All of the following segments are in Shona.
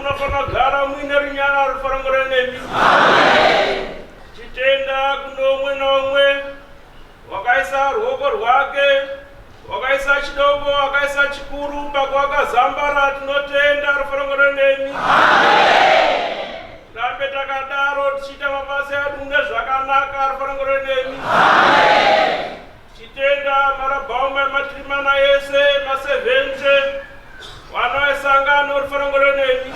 munofana kugara muine runyara rufarangore nemi. Tichitenda kuno umwe naumwe wakaisa ruoko rwake, wakaisa chidoko, wakaisa chikuru, pakwakazambara. Tinotenda rufarangore nemi. Rambe takadaro tichita mabasa edu nezvakanaka rufarangore nemi. Tichitenda marabhauma ematirimana ese ma70 vanoisangano rufarangore nemi.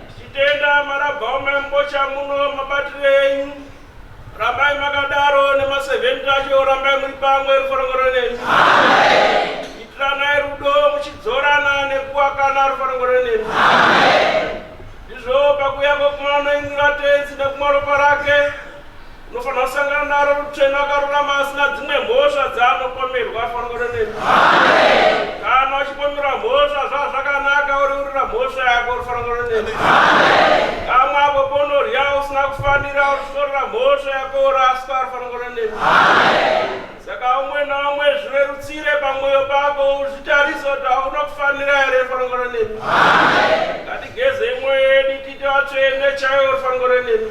Tichitenda marabhauma embocha muno mabatire enyu. Rambai makadaro nema70 acho, rambai muri pamwe rufarangore nemi. Itiranai rudo muchidzorana nekuakana rufarangore nemi. Ndizvo pakuya kwekumaonoingira tenzi nekumaropa rake unofanira kusangana naro rutsvene akarurama asina dzimwe mhosva dzaanopomerwa rufarangore nemi. Kana uchipomerwa mhosva zvazvakanaka uriurira mhosva yako rufarangore nemi. Kamwe apo ponorya usina kufanira uchitorera mhosva yako uraswa rufarangore nemi. Saka umwe naumwe zvirerutsire pamwoyo pako uzvitarise kuti hauna kufanira here rufarangore nemi. Ngatigeze mwoyo yedu titi vatsvene chaivo rufarangore nemi.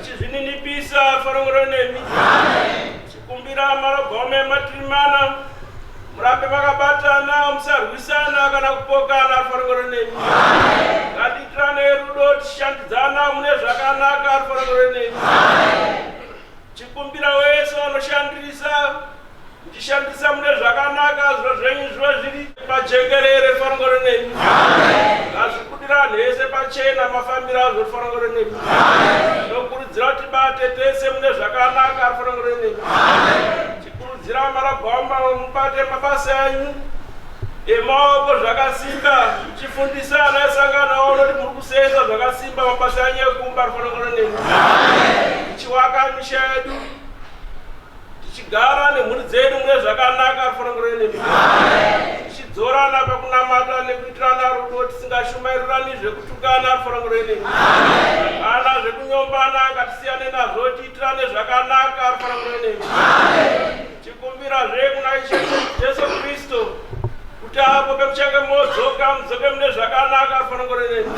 Tichizvininipisa rufarangore nemi. Tichikumbira marabhauma ematirimana murambe makabatana, musarwisana kana kupokana rufarangore nemi. Ngatiitirane rudo tichishandidzana mune zvakanaka rufarangore nemi. Chikumbira wese vanoshandisa muchishandisa mune zvakanaka, zviro zvenyu zvive zviri pajekerere rufarangore nemi. Ngazvikudira nhese pachena mafambiro azvo rufarangore nemi. Tinokurudzira kuti tibate tese mune zvakanaka rufarangore nemi. Tikurudzira marabhauma mubate mabasa enyu emaoko zvakasimba, muchifundisa ana esangano ono kuti muri kusenza zvakasimba mabasa enyu ekumba rufarangore nemi. Tichiwaka misha yedu, tichigara nemhuri dzedu mune zvakanaka rufarangore nemi. Tichidzorana pakunamata nekuitirana rudo, tisingashumairiranwi zvekutukana rufarangore nemi. Kana zvekunyombana ngatisiyane nazvo, tiitirane zvakanaka rufarangore nemi. Tichikumbira kuna Ishe Jesu Kristu kuti apo pemuchange modzoka mudzoke mune zvakanaka rufarangore nemi.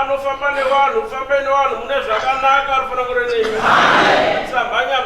Anofamba nevanhu, ufambe nevanhu mune zvakanaka rufarangore nemi. Samhanya